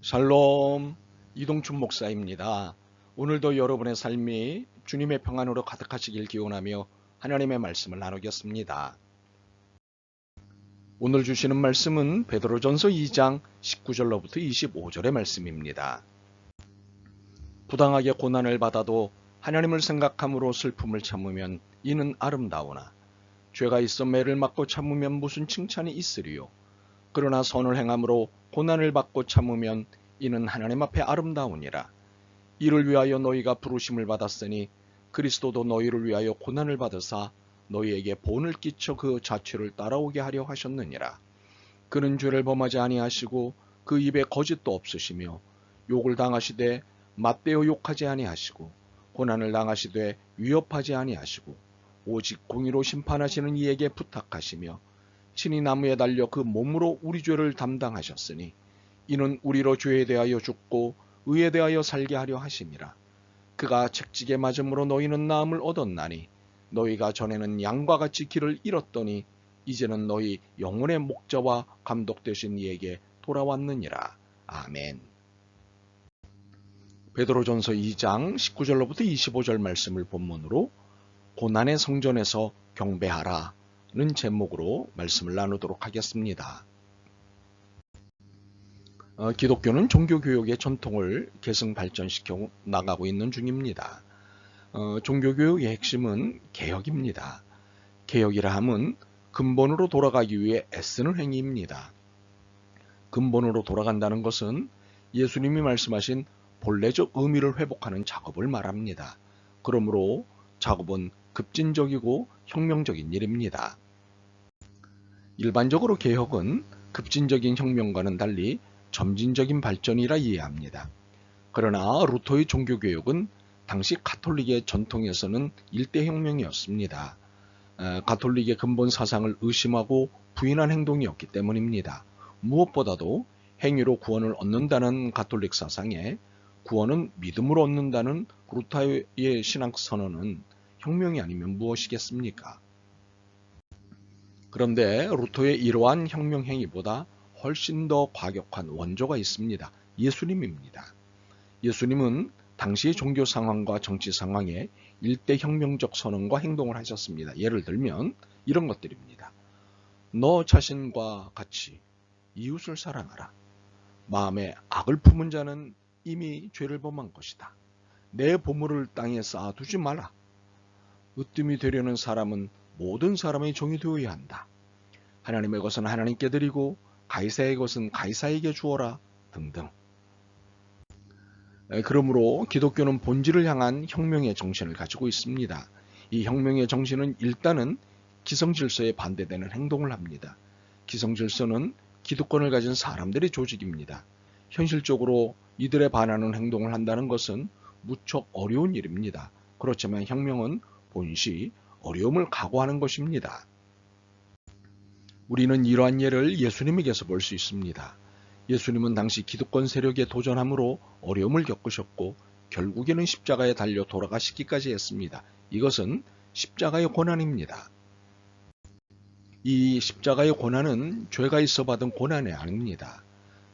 샬롬, 이동춘 목사입니다. 오늘도 여러분의 삶이 주님의 평안으로 가득하시길 기원하며 하나님의 말씀을 나누겠습니다. 오늘 주시는 말씀은 베드로전서 2장 19절로부터 25절의 말씀입니다. 부당하게 고난을 받아도 하나님을 생각함으로 슬픔을 참으면 이는 아름다우나 죄가 있어 매를 맞고 참으면 무슨 칭찬이 있으리요. 그러나 선을 행함으로 고난을 받고 참으면 이는 하나님 앞에 아름다우니라. 이를 위하여 너희가 부르심을 받았으니 그리스도도 너희를 위하여 고난을 받으사 너희에게 본을 끼쳐 그 자취를 따라오게 하려 하셨느니라. 그는 죄를 범하지 아니하시고 그 입에 거짓도 없으시며 욕을 당하시되 맞대어 욕하지 아니하시고 고난을 당하시되 위협하지 아니하시고 오직 공의로 심판하시는 이에게 부탁하시며 친히 나무에 달려 그 몸으로 우리 죄를 담당하셨으니 이는 우리로 죄에 대하여 죽고 의에 대하여 살게 하려 하심이라. 그가 채찍에 맞음으로 너희는 나음을 얻었나니 너희가 전에는 양과 같이 길을 잃었더니 이제는 너희 영혼의 목자와 감독 되신 이에게 돌아왔느니라. 아멘. 베드로전서 2장 19절로부터 25절 말씀을 본문으로 고난의 성전에서 경배하라 는 제목으로 말씀을 나누도록 하겠습니다. 기독교는 종교교육의 전통을 계승 발전시켜 나가고 있는 중입니다. 종교교육의 핵심은 개혁입니다. 개혁이라 함은 근본으로 돌아가기 위해 애쓰는 행위입니다. 근본으로 돌아간다는 것은 예수님이 말씀하신 본래적 의미를 회복하는 작업을 말합니다. 그러므로 작업은 급진적이고 혁명적인 일입니다. 일반적으로 개혁은 급진적인 혁명과는 달리 점진적인 발전이라 이해합니다. 그러나 루터의 종교개혁은 당시 가톨릭의 전통에서는 일대혁명이었습니다. 가톨릭의 근본 사상을 의심하고 부인한 행동이었기 때문입니다. 무엇보다도 행위로 구원을 얻는다는 가톨릭 사상에 구원은 믿음으로 얻는다는 루터의 신앙 선언은 혁명이 아니면 무엇이겠습니까? 그런데 루터의 이러한 혁명 행위보다 훨씬 더 과격한 원조가 있습니다. 예수님입니다. 예수님은 당시 종교 상황과 정치 상황에 일대 혁명적 선언과 행동을 하셨습니다. 예를 들면 이런 것들입니다. 너 자신과 같이 이웃을 사랑하라. 마음에 악을 품은 자는 이미 죄를 범한 것이다. 내 보물을 땅에 쌓아두지 마라. 으뜸이 되려는 사람은 모든 사람의 종이 되어야 한다. 하나님의 것은 하나님께 드리고 가이사의 것은 가이사에게 주어라 등등. 그러므로 기독교는 본질을 향한 혁명의 정신을 가지고 있습니다. 이 혁명의 정신은 일단은 기성질서에 반대되는 행동을 합니다. 기성질서는 기득권을 가진 사람들의 조직입니다. 현실적으로 이들에 반하는 행동을 한다는 것은 무척 어려운 일입니다. 그렇지만 혁명은 본시 어려움을 각오하는 것입니다. 우리는 이러한 예를 예수님에게서 볼 수 있습니다. 예수님은 당시 기득권 세력에 도전함으로 어려움을 겪으셨고 결국에는 십자가에 달려 돌아가시기까지 했습니다. 이것은 십자가의 고난입니다. 이 십자가의 고난은 죄가 있어 받은 고난이 아닙니다.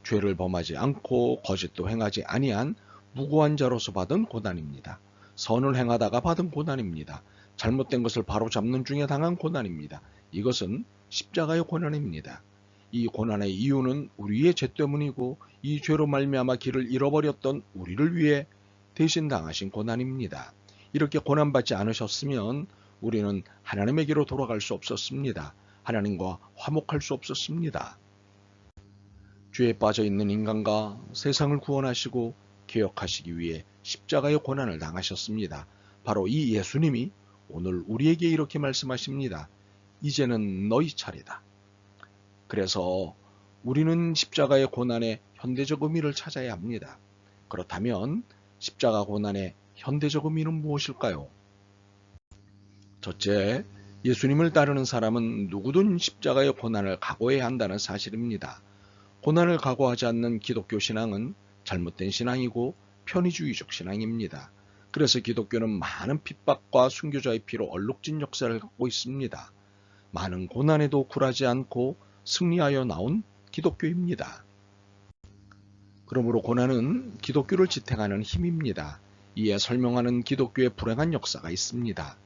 죄를 범하지 않고 거짓도 행하지 아니한 무고한 자로서 받은 고난입니다. 선을 행하다가 받은 고난입니다. 잘못된 것을 바로잡는 중에 당한 고난입니다. 이것은 십자가의 고난입니다. 이 고난의 이유는 우리의 죄 때문이고 이 죄로 말미암아 길을 잃어버렸던 우리를 위해 대신 당하신 고난입니다. 이렇게 고난받지 않으셨으면 우리는 하나님에게로 돌아갈 수 없었습니다. 하나님과 화목할 수 없었습니다. 죄에 빠져 있는 인간과 세상을 구원하시고 개혁하시기 위해 십자가의 고난을 당하셨습니다. 바로 이 예수님이 오늘 우리에게 이렇게 말씀하십니다. 이제는 너희 차례다. 그래서 우리는 십자가의 고난의 현대적 의미를 찾아야 합니다. 그렇다면 십자가 고난의 현대적 의미는 무엇일까요? 첫째, 예수님을 따르는 사람은 누구든 십자가의 고난을 각오해야 한다는 사실입니다. 고난을 각오하지 않는 기독교 신앙은 잘못된 신앙이고 편의주의적 신앙입니다. 그래서 기독교는 많은 핍박과 순교자의 피로 얼룩진 역사를 갖고 있습니다. 많은 고난에도 굴하지 않고 승리하여 나온 기독교입니다. 그러므로 고난은 기독교를 지탱하는 힘입니다. 이에 설명하는 기독교의 불행한 역사가 있습니다.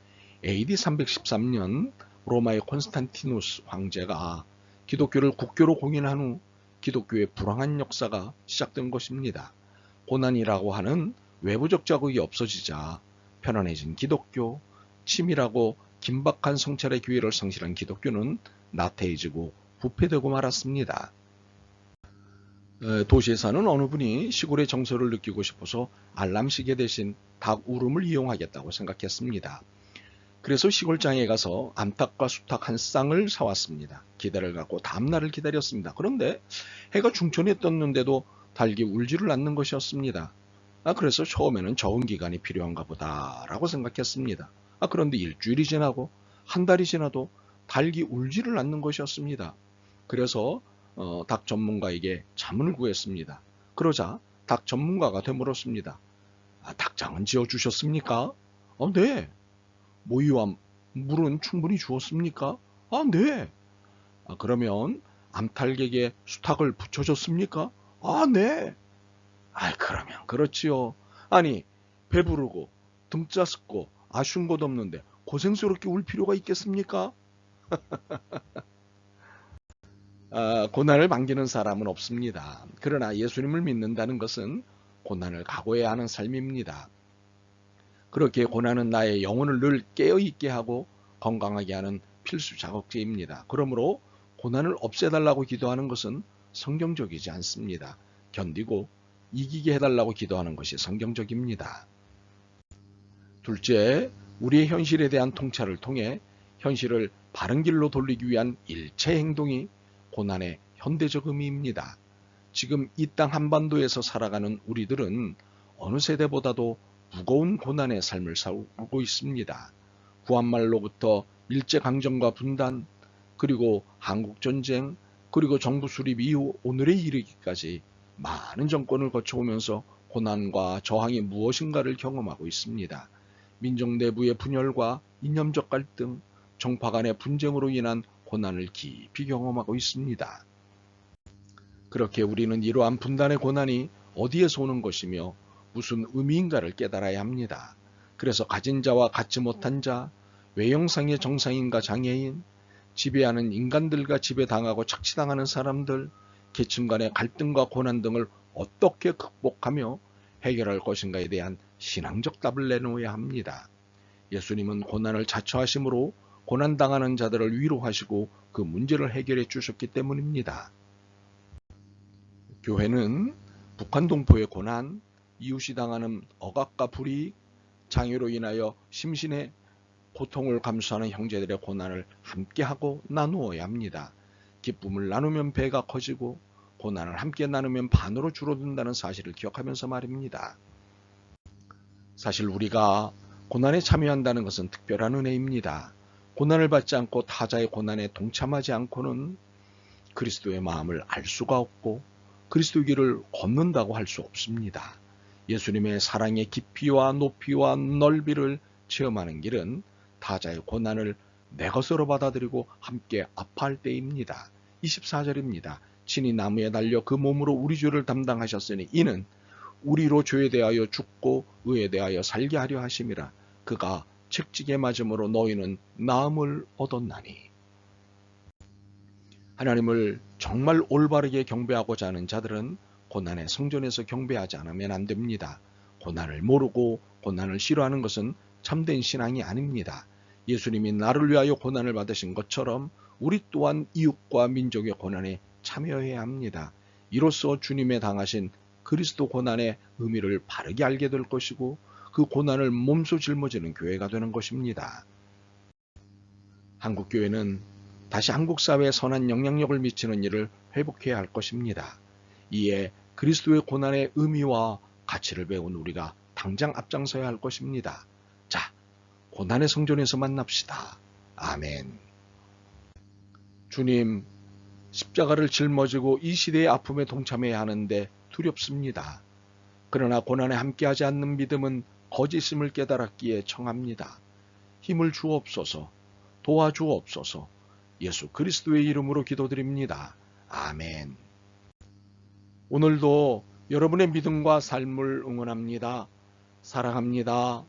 AD 313년 로마의 콘스탄티누스 황제가 기독교를 국교로 공인한 후 기독교의 불황한 역사가 시작된 것입니다. 고난이라고 하는 외부적 자극이 없어지자 편안해진 기독교, 치밀하고 긴박한 성찰의 기회를 성실한 기독교는 나태해지고 부패되고 말았습니다. 도시에 사는 어느 분이 시골의 정서를 느끼고 싶어서 알람 시계 대신 닭 울음을 이용하겠다고 생각했습니다. 그래서 시골장에 가서 암탉과 수탉 한 쌍을 사왔습니다. 기대를 갖고 다음날을 기다렸습니다. 그런데 해가 중천에 떴는데도 닭이 울지를 않는 것이었습니다. 그래서 처음에는 적응 기간이 필요한가 보다라고 생각했습니다. 그런데 일주일이 지나고 한 달이 지나도 닭이 울지를 않는 것이었습니다. 그래서 닭 전문가에게 자문을 구했습니다. 그러자 닭 전문가가 되물었습니다. 닭장은 지어주셨습니까? 네. 모이와 물은 충분히 주었습니까? 네. 그러면 암탉에게 수탉을 붙여줬습니까? 네. 그러면 그렇지요. 아니, 배부르고 등 짜습고 아쉬운 것 없는데 고생스럽게 울 필요가 있겠습니까? 고난을 반기는 사람은 없습니다. 그러나 예수님을 믿는다는 것은 고난을 각오해야 하는 삶입니다. 그렇게 고난은 나의 영혼을 늘 깨어있게 하고 건강하게 하는 필수 작업제입니다. 그러므로 고난을 없애달라고 기도하는 것은 성경적이지 않습니다. 견디고 이기게 해달라고 기도하는 것이 성경적입니다. 둘째, 우리의 현실에 대한 통찰을 통해 현실을 바른 길로 돌리기 위한 일체 행동이 고난의 현대적 의미입니다. 지금 이 땅 한반도에서 살아가는 우리들은 어느 세대보다도 무거운 고난의 삶을 살고 있습니다. 구한말로부터 일제강점과 분단, 그리고 한국전쟁, 그리고 정부 수립 이후 오늘에 이르기까지 많은 정권을 거쳐오면서 고난과 저항이 무엇인가를 경험하고 있습니다. 민족 내부의 분열과 이념적 갈등, 정파 간의 분쟁으로 인한 고난을 깊이 경험하고 있습니다. 그렇게 우리는 이러한 분단의 고난이 어디에서 오는 것이며 무슨 의미인가를 깨달아야 합니다. 그래서 가진 자와 갖지 못한 자, 외형상의 정상인과 장애인, 지배하는 인간들과 지배당하고 착취당하는 사람들, 계층 간의 갈등과 고난 등을 어떻게 극복하며 해결할 것인가에 대한 신앙적 답을 내놓아야 합니다. 예수님은 고난을 자처하심으로 고난당하는 자들을 위로하시고 그 문제를 해결해 주셨기 때문입니다. 교회는 북한 동포의 고난, 이웃이 당하는 억압과 불이익, 장애로 인하여 심신의 고통을 감수하는 형제들의 고난을 함께하고 나누어야 합니다. 기쁨을 나누면 배가 커지고 고난을 함께 나누면 반으로 줄어든다는 사실을 기억하면서 말입니다. 사실 우리가 고난에 참여한다는 것은 특별한 은혜입니다. 고난을 받지 않고 타자의 고난에 동참하지 않고는 그리스도의 마음을 알 수가 없고 그리스도의 길을 걷는다고 할 수 없습니다. 예수님의 사랑의 깊이와 높이와 넓이를 체험하는 길은 타자의 고난을 내 것으로 받아들이고 함께 아파할 때입니다. 24절입니다. 친히 나무에 달려 그 몸으로 우리 죄를 담당하셨으니 이는 우리로 죄에 대하여 죽고 의에 대하여 살게 하려 하심이라. 그가 책찍에 맞음으로 너희는 나음을 얻었나니. 하나님을 정말 올바르게 경배하고자 하는 자들은 고난의 성전에서 경배하지 않으면 안 됩니다. 고난을 모르고 고난을 싫어하는 것은 참된 신앙이 아닙니다. 예수님이 나를 위하여 고난을 받으신 것처럼 우리 또한 이웃과 민족의 고난에 참여해야 합니다. 이로써 주님의 당하신 그리스도 고난의 의미를 바르게 알게 될 것이고 그 고난을 몸소 짊어지는 교회가 되는 것입니다. 한국교회는 다시 한국 사회에 선한 영향력을 미치는 일을 회복해야 할 것입니다. 이에 그리스도의 고난의 의미와 가치를 배운 우리가 당장 앞장서야 할 것입니다. 자, 고난의 성전에서 만납시다. 아멘. 주님, 십자가를 짊어지고 이 시대의 아픔에 동참해야 하는데 두렵습니다. 그러나 고난에 함께하지 않는 믿음은 거짓임을 깨달았기에 청합니다. 힘을 주옵소서, 도와주옵소서. 예수 그리스도의 이름으로 기도드립니다. 아멘. 오늘도 여러분의 믿음과 삶을 응원합니다. 사랑합니다.